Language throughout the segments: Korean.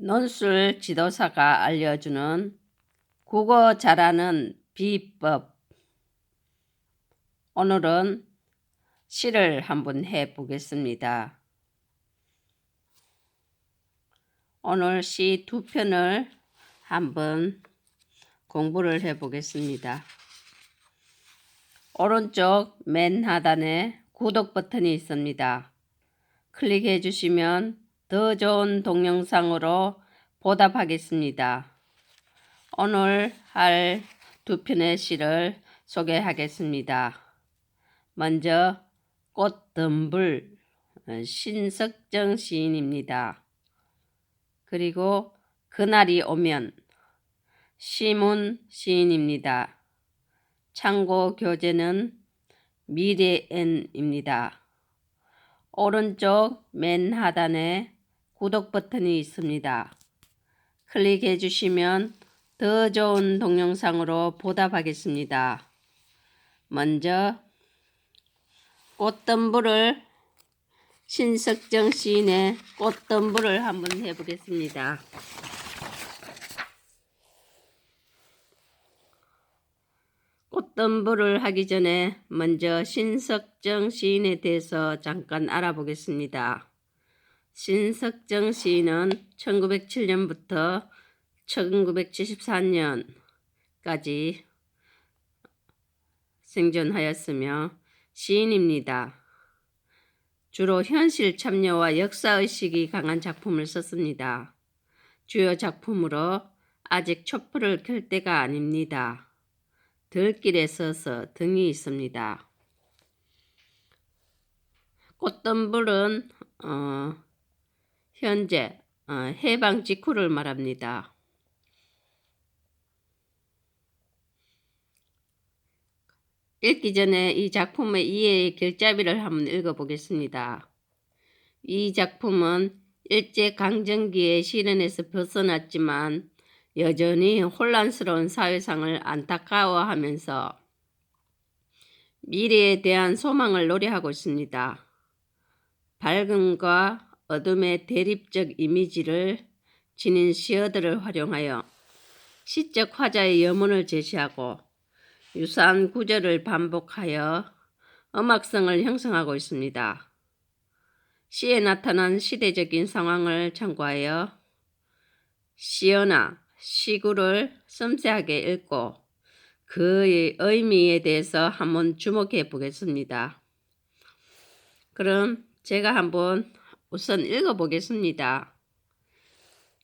논술 지도사가 알려주는 국어 잘하는 비법. 오늘은 시를 한번 해보겠습니다. 오늘 시 두 편을 한번 공부를 해보겠습니다. 오른쪽 맨 하단에 구독 버튼이 있습니다. 클릭해 주시면 더 좋은 동영상으로 보답하겠습니다. 오늘 할 두 편의 시를 소개하겠습니다. 먼저 꽃덤불 신석정 시인입니다. 그리고 그날이 오면 시문 시인입니다. 참고 교재는 미래엔입니다. 오른쪽 맨 하단에 구독 버튼이 있습니다. 클릭해 주시면 더 좋은 동영상으로 보답하겠습니다. 먼저 꽃덤불을 신석정 시인의 꽃덤불을 한번 해보겠습니다. 꽃덤불을 하기 전에 먼저 신석정 시인에 대해서 잠깐 알아보겠습니다. 신석정 시인은 1907년부터 1974년까지 생존하였으며 시인입니다. 주로 현실 참여와 역사의식이 강한 작품을 썼습니다. 주요 작품으로 아직 촛불을 켤 때가 아닙니다. 들길에 서서 등이 있습니다. 꽃덤불은 현재 해방 직후를 말합니다. 읽기 전에 이 작품의 이해의 길잡이를 한번 읽어보겠습니다. 이 작품은 일제강점기의 시련에서 벗어났지만 여전히 혼란스러운 사회상을 안타까워하면서 미래에 대한 소망을 노래하고 있습니다. 밝음과 어둠의 대립적 이미지를 지닌 시어들을 활용하여 시적 화자의 염원을 제시하고 유사한 구절을 반복하여 음악성을 형성하고 있습니다. 시에 나타난 시대적인 상황을 참고하여 시어나 시구를 섬세하게 읽고 그의 의미에 대해서 한번 주목해 보겠습니다. 그럼 제가 한번 우선 읽어보겠습니다.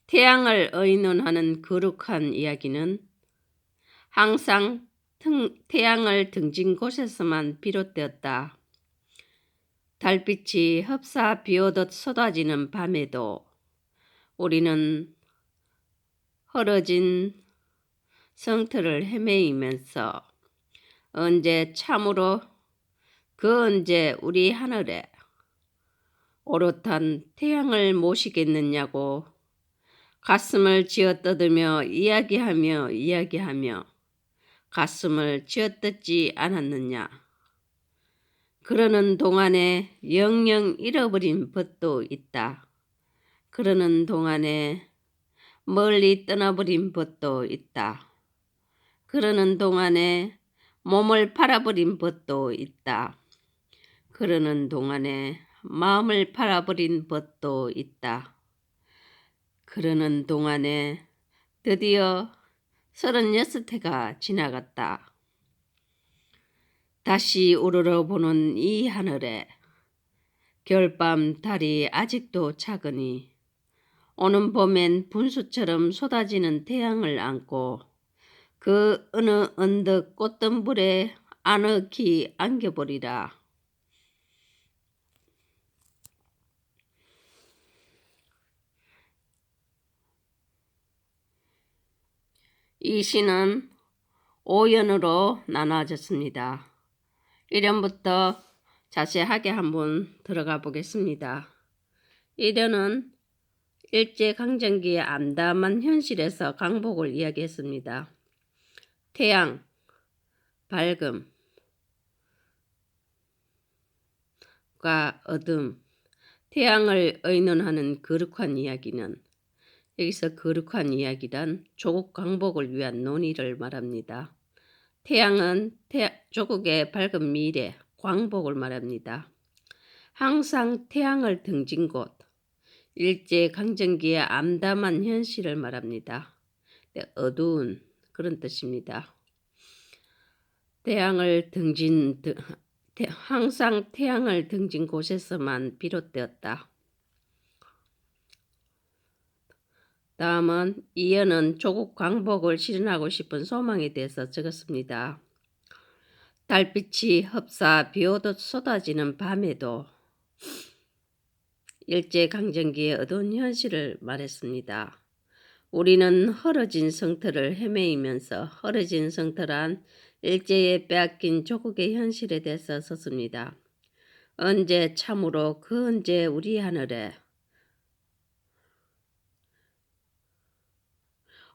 태양을 의논하는 거룩한 이야기는 항상 태양을 등진 곳에서만 비롯되었다. 달빛이 흡사 비오듯 쏟아지는 밤에도 우리는 흐려진 성터를 헤매이면서 언제 참으로 언제 우리 하늘에 오롯한 태양을 모시겠느냐고 가슴을 쥐어뜯으며 이야기하며 가슴을 쥐어뜯지 않았느냐. 그러는 동안에 영영 잃어버린 벗도 있다. 그러는 동안에 멀리 떠나버린 벗도 있다. 그러는 동안에 몸을 팔아버린 벗도 있다. 그러는 동안에 마음을 팔아버린 벗도 있다. 그러는 동안에 드디어 36해가 지나갔다. 다시 우러러보는 이 하늘에 겨울밤 달이 아직도 차거니 오는 봄엔 분수처럼 쏟아지는 태양을 안고 그 어느 언덕 꽃덤불에 아늑히 안겨버리라. 이 시는 5연으로 나눠졌습니다. 1연부터 자세하게 한번 들어가 보겠습니다. 1연은 일제강점기의 암담한 현실에서 강복을 이야기했습니다. 태양, 밝음과 어둠, 태양을 의논하는 거룩한 이야기는 여기서 거룩한 이야기란 조국 강복을 위한 논의를 말합니다. 태양은 조국의 밝은 미래, 광복을 말합니다. 항상 태양을 등진 곳, 일제강점기의 암담한 현실을 말합니다. 어두운 그런 뜻입니다. 항상 태양을 등진 곳에서만 비롯되었다. 다음은 이연은 조국 광복을 실현하고 싶은 소망에 대해서 적었습니다. 달빛이 흡사 비오듯 쏟아지는 밤에도 일제강점기의 어두운 현실을 말했습니다. 우리는 헐어진 성터를 헤매이면서 헐어진 성터란 일제에 빼앗긴 조국의 현실에 대해서 썼습니다. 언제 참으로 그 언제 우리 하늘에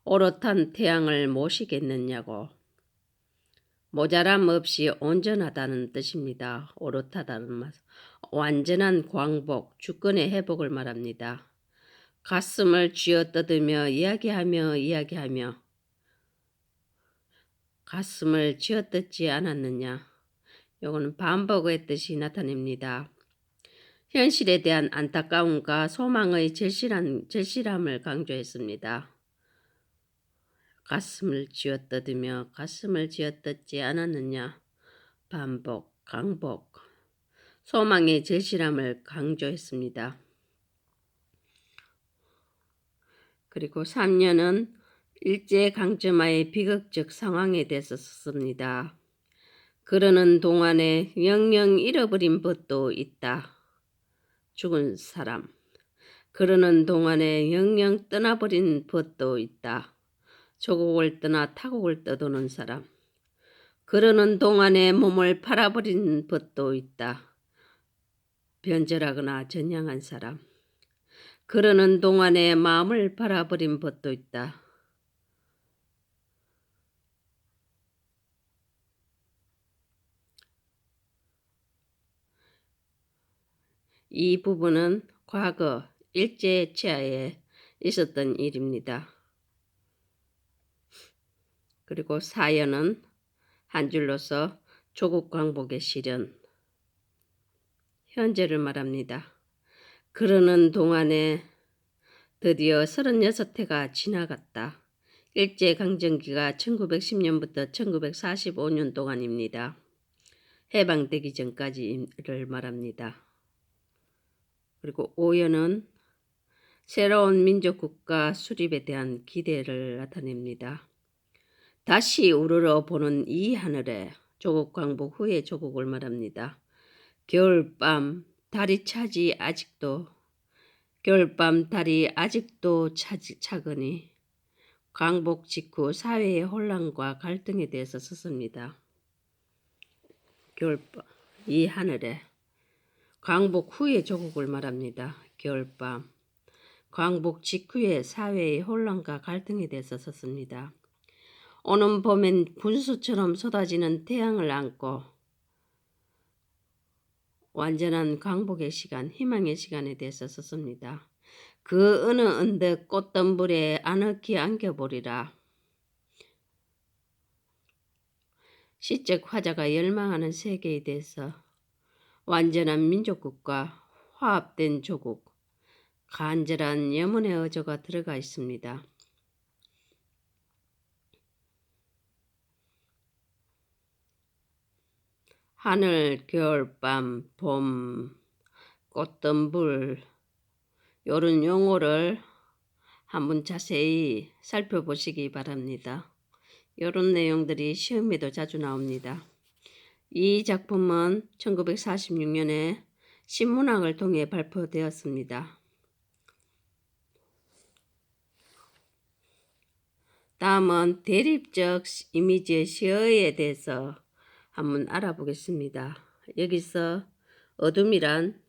오롯한 태양을 모시겠느냐고. 모자람 없이 온전하다는 뜻입니다. 오롯하다는 말. 완전한 광복, 주권의 회복을 말합니다. 가슴을 쥐어뜯으며 이야기하며 가슴을 쥐어뜯지 않았느냐. 요거는 반복의 뜻이 나타냅니다. 현실에 대한 안타까움과 소망의 절실함을 강조했습니다. 가슴을 쥐어뜯지 않았느냐. 반복, 강복, 소망의 절실함을 강조했습니다. 그리고 3년은 일제강점하의 비극적 상황에 대해서 썼습니다. 그러는 동안에 영영 잃어버린 법도 있다. 죽은 사람. 그러는 동안에 영영 떠나버린 법도 있다. 조국을 떠나 타국을 떠도는 사람. 그러는 동안에 몸을 팔아버린 법도 있다. 변절하거나 전향한 사람. 그러는 동안에 마음을 팔아버린 법도 있다. 이 부분은 과거 일제치하에 있었던 일입니다. 그리고 사연은 한 줄로서 조국 광복의 실현, 현재를 말합니다. 그러는 동안에 드디어 36해가 지나갔다. 일제강점기가 1910년부터 1945년 동안입니다. 해방되기 전까지를 말합니다. 그리고 오연은 새로운 민족국가 수립에 대한 기대를 나타냅니다. 다시 우러러 보는 이 하늘에 조국 광복 후의 조국을 말합니다. 겨울밤 달이 아직도 차거니 광복 직후 사회의 혼란과 갈등에 대해서 썼습니다. 겨울밤 이 하늘에 광복 후의 조국을 말합니다. 겨울밤 광복 직후의 사회의 혼란과 갈등에 대해서 썼습니다. 오는 봄엔 군수처럼 쏟아지는 태양을 안고 완전한 광복의 시간, 희망의 시간에 대해서 썼습니다. 그 어느 언덕 꽃덤불에 아늑히 안겨보리라. 시적 화자가 열망하는 세계에 대해서 완전한 민족국가, 화합된 조국, 간절한 염원의 어조가 들어가 있습니다. 하늘, 겨울밤, 봄, 꽃덤불 이런 용어를 한번 자세히 살펴보시기 바랍니다. 이런 내용들이 시험에도 자주 나옵니다. 이 작품은 1946년에 신문학을 통해 발표되었습니다. 다음은 대립적 이미지의 시어에 대해서 한번 알아보겠습니다. 여기서 어둠이란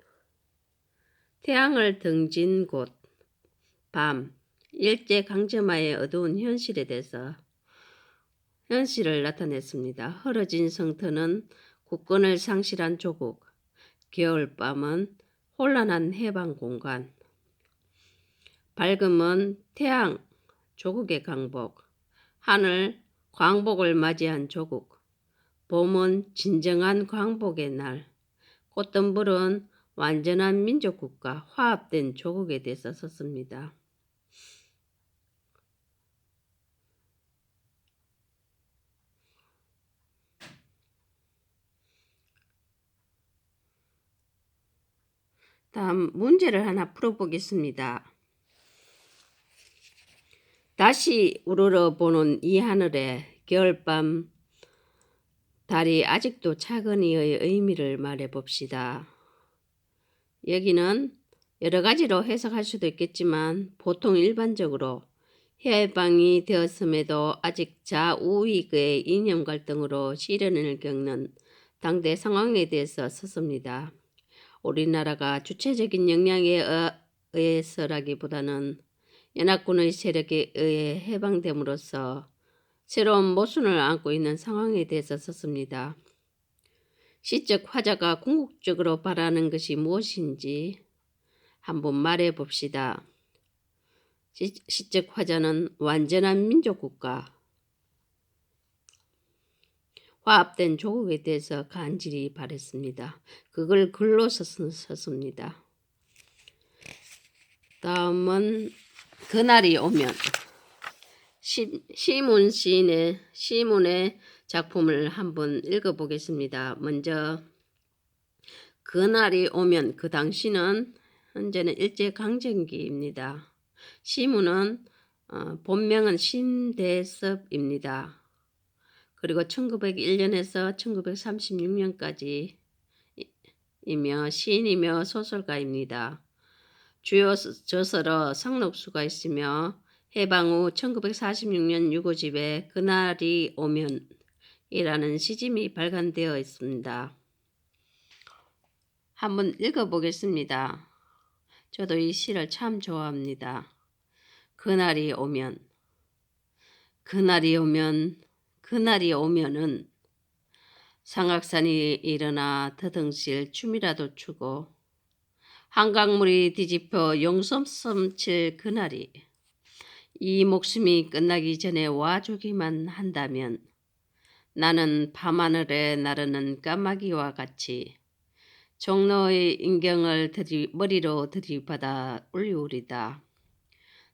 태양을 등진 곳, 밤, 일제강점하의 어두운 현실에 대해서 현실을 나타냈습니다. 헐어진 성터는 국권을 상실한 조국, 겨울밤은 혼란한 해방 공간, 밝음은 태양, 조국의 강복. 하늘, 광복을 맞이한 조국. 봄은 진정한 광복의 날. 꽃덤불은 완전한 민족국가, 화합된 조국에 대해서 썼습니다. 다음 문제를 하나 풀어보겠습니다. 다시 우러러 보는 이 하늘에 겨울밤 달이 아직도 차근히의 의미를 말해봅시다. 여기는 여러 가지로 해석할 수도 있겠지만 보통 일반적으로 해방이 되었음에도 아직 좌우익의 이념 갈등으로 시련을 겪는 당대 상황에 대해서 썼습니다. 우리나라가 주체적인 영향에 의해서라기보다는 연합군의 세력에 의해 해방됨으로써 새로운 모순을 안고 있는 상황에 대해서 썼습니다. 시적 화자가 궁극적으로 바라는 것이 무엇인지 한번 말해 봅시다. 시적 화자는 완전한 민족국가, 화합된 조국에 대해서 간절히 바랬습니다. 그걸 글로 썼습니다. 다음은 그날이 오면. 시문 시인의 시문의 작품을 한번 읽어보겠습니다. 먼저 그날이 오면, 그 당시는 현재는 일제강점기입니다. 시문은 본명은 신대섭입니다. 그리고 1901년에서 1936년까지이며 시인이며 소설가입니다. 주요 저서로 성록수가 있으며 해방 후 1946년 유고집에 그날이 오면 이라는 시집이 발간되어 있습니다. 한번 읽어보겠습니다. 저도 이 시를 참 좋아합니다. 그날이 오면, 그날이 오면, 그날이 오면은 상악산이 일어나 더덩실 춤이라도 추고 한강물이 뒤집어 용섬섬 칠 그날이, 이 목숨이 끝나기 전에 와주기만 한다면 나는 밤하늘에 나르는 까마귀와 같이 종로의 인경을 머리로 들이받아 울리우리다.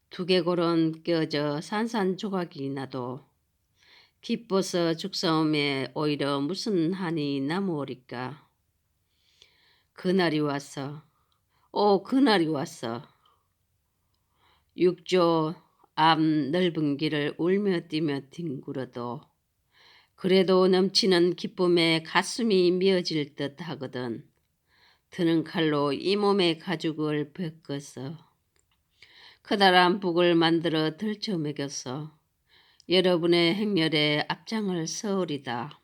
두개골은 껴져 산산조각이 나도 기뻐서 죽사옴에 오히려 무슨 한이 남으오리까. 그날이 왔어. 오, 그날이 왔어. 육조 앞 넓은 길을 울며 뛰며 뒹굴어도 그래도 넘치는 기쁨에 가슴이 미어질 듯 하거든. 드는 칼로 이 몸의 가죽을 벗겼어. 커다란 북을 만들어 들쳐 먹였어. 여러분의 행렬에 앞장을 서오리다.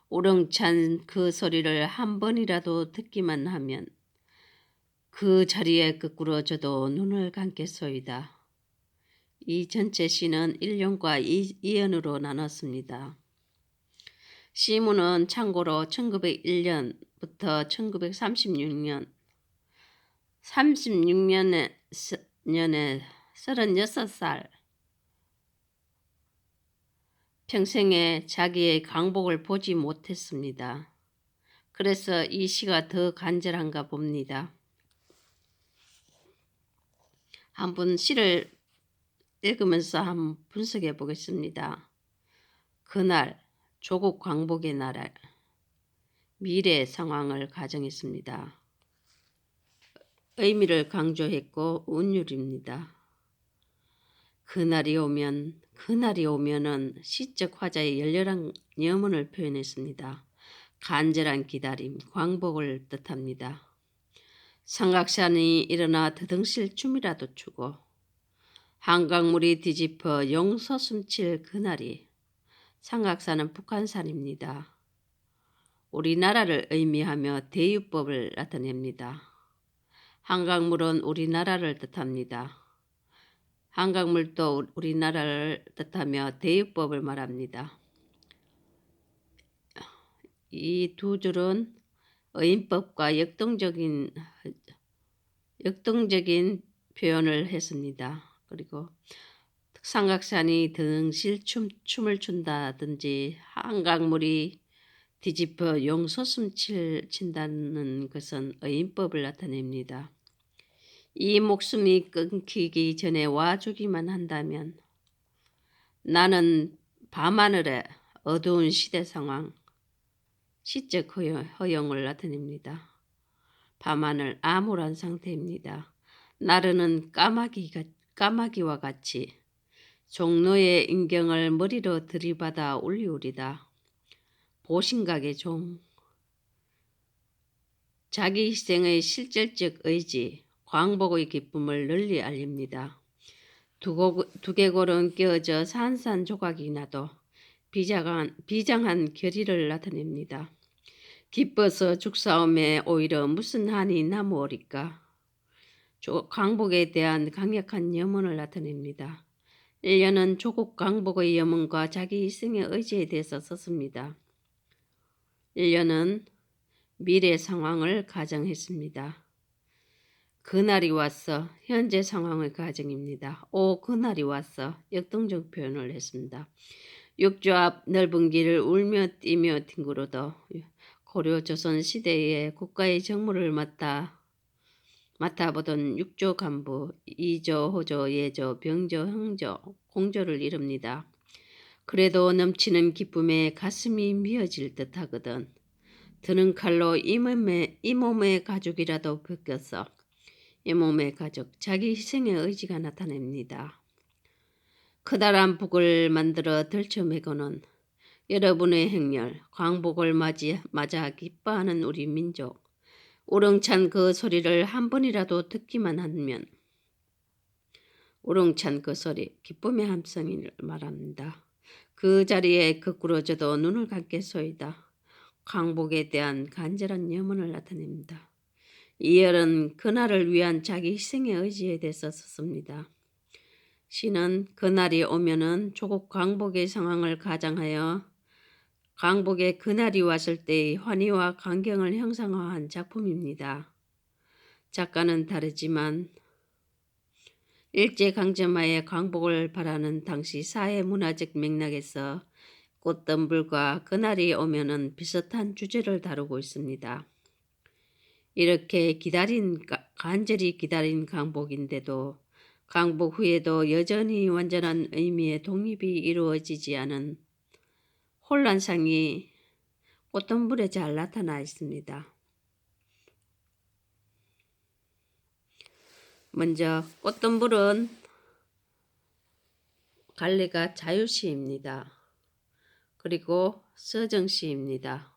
우렁찬 그 소리를 한 번이라도 듣기만 하면 그 자리에 거꾸로 저도 눈을 감겠소이다. 이 전체 시는 1연과 2연으로 나눴습니다. 시문은 참고로 1901년부터 1936년 36년에 36살 평생에 자기의 강복을 보지 못했습니다. 그래서 이 시가 더 간절한가 봅니다. 한번 시를 읽으면서 한번 분석해 보겠습니다. 그날, 조국 광복의 날, 미래 상황을 가정했습니다. 의미를 강조했고 운율입니다. 그날이 오면은 시적 화자의 열렬한 염원을 표현했습니다. 간절한 기다림, 광복을 뜻합니다. 삼각산이 일어나 더덩실 춤이라도 추고 한강물이 뒤집어 용서숨칠 그날이, 삼각산은 북한산입니다. 우리나라를 의미하며 대유법을 나타냅니다. 한강물은 우리나라를 뜻합니다. 한강물도 우리나라를 뜻하며 대유법을 말합니다. 이 두 줄은 의인법과 역동적인 표현을 했습니다. 그리고 삼각산이 등실 춤을 춘다든지 한강물이 뒤집어 용솟음 친다는 것은 의인법을 나타냅니다. 이 목숨이 끊기기 전에 와주기만 한다면 나는 밤하늘의 어두운 시대 상황, 시적 허용을 나타냅니다. 밤하늘 암울한 상태입니다. 나르는 까마귀와 같이 종로의 인경을 머리로 들이받아 울리우리다. 보신각의 종, 자기 희생의 실질적 의지, 광복의 기쁨을 널리 알립니다. 두개골은 끼어져 산산조각이 나도 비장한 결의를 나타냅니다. 기뻐서 죽사옴에 오히려 무슨 한이 남으오리까. 광복에 대한 강력한 염원을 나타냅니다. 1년은 조국 광복의 염원과 자기 희생의 의지에 대해서 썼습니다. 1년은 미래 상황을 가정했습니다. 그날이 왔어. 현재 상황의 가정입니다. 그날이 왔어. 역동적 표현을 했습니다. 육조 앞 넓은 길을 울며 뛰며 뒹구르도 고려 조선 시대에 국가의 정무를 맡아보던 육조 간부 이조, 호조, 예조, 병조, 형조, 공조를 이룹니다. 그래도 넘치는 기쁨에 가슴이 미어질 듯하거든. 드는 칼로 이 몸의 가죽이라도 벗겼어. 이 몸의 가죽, 자기 희생의 의지가 나타냅니다. 커다란 북을 만들어 들쳐매고는 여러분의 행렬, 광복을 맞아 기뻐하는 우리 민족, 우렁찬 그 소리를 한 번이라도 듣기만 하면 우렁찬 그 소리, 기쁨의 함성을 말합니다. 그 자리에 거꾸러져도 눈을 감겠소이다. 광복에 대한 간절한 염원을 나타냅니다. 이열은 그날을 위한 자기 희생의 의지에 대해서 썼습니다. 시는 그날이 오면은 조국 광복의 상황을 가장하여 광복의 그날이 왔을 때의 환희와 감경을 형상화한 작품입니다. 작가는 다르지만 일제강점하에 광복을 바라는 당시 사회 문화적 맥락에서 꽃덤불과 그날이 오면은 비슷한 주제를 다루고 있습니다. 이렇게 간절히 기다린 광복인데도 광복 후에도 여전히 완전한 의미의 독립이 이루어지지 않은 혼란상이 꽃덤불에 잘 나타나 있습니다. 먼저 꽃덤불은 갈래가 자유시입니다. 그리고 서정시입니다.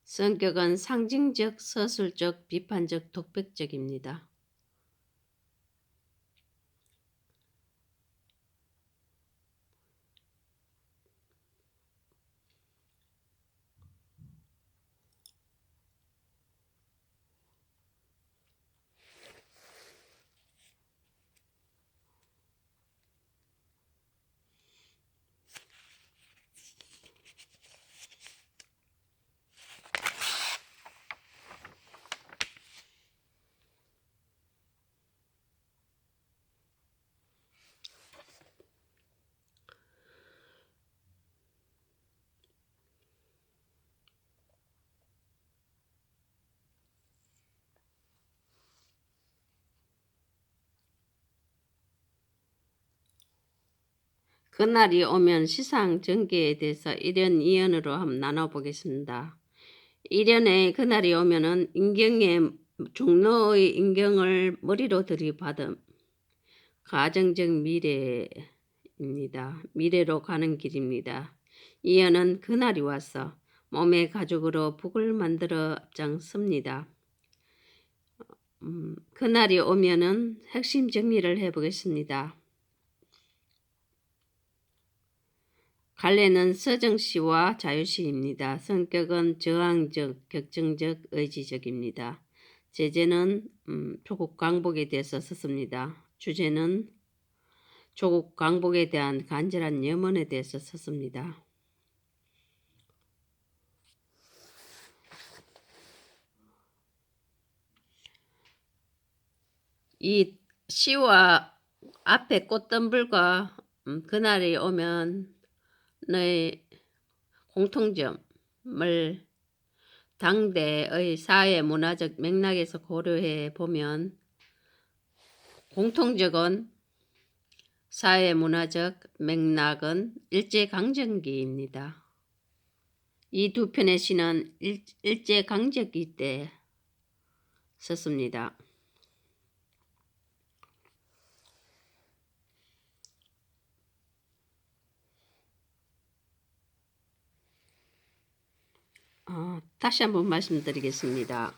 성격은 상징적, 서술적, 비판적, 독백적입니다. 그날이 오면 시상 전개에 대해서 1연 2연으로 한번 나눠보겠습니다. 1연에 그날이 오면은 종로의 인경을 머리로 들이받음, 가정적 미래입니다. 미래로 가는 길입니다. 2연은 그날이 와서 몸의 가죽으로 북을 만들어 앞장섭니다. 그날이 오면은 핵심 정리를 해보겠습니다. 갈래는 서정시와 자유시입니다. 성격은 저항적, 격정적, 의지적입니다. 제재는 조국 광복에 대해서 썼습니다. 주제는 조국 광복에 대한 간절한 염원에 대해서 썼습니다. 이 시와 앞에 꽃덤불과 그날이 오면 의 공통점을 당대의 사회 문화적 맥락에서 고려해 보면 공통적인 사회 문화적 맥락은 일제강점기입니다. 이 두 편의 시는 일제강점기 때 썼습니다. 다시 한번 말씀드리겠습니다.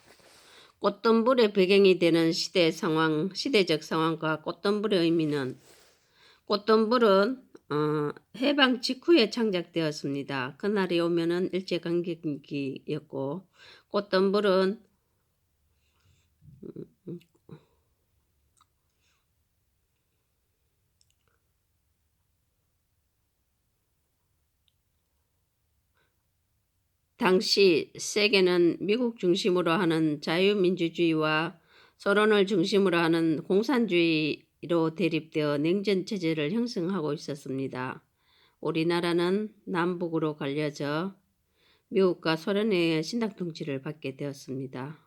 꽃덤불의 배경이 되는 시대적 상황과 꽃덤불의 의미는 꽃덤불은 해방 직후에 창작되었습니다. 그날이 오면은 일제강점기였고 꽃덤불은 당시 세계는 미국 중심으로 하는 자유민주주의와 소련을 중심으로 하는 공산주의로 대립되어 냉전 체제를 형성하고 있었습니다. 우리나라는 남북으로 갈려져 미국과 소련에 의해 신당 통치를 받게 되었습니다.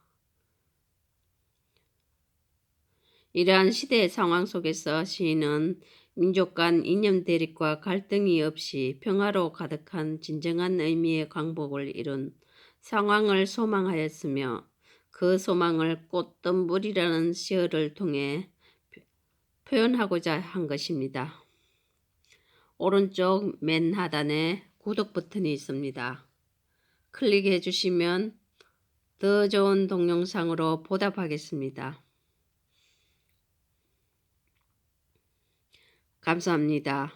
이러한 시대의 상황 속에서 시인은 민족 간 이념 대립과 갈등이 없이 평화로 가득한 진정한 의미의 광복을 이룬 상황을 소망하였으며 그 소망을 꽃덤불이라는 시어를 통해 표현하고자 한 것입니다. 오른쪽 맨 하단에 구독 버튼이 있습니다. 클릭해 주시면 더 좋은 동영상으로 보답하겠습니다. 감사합니다.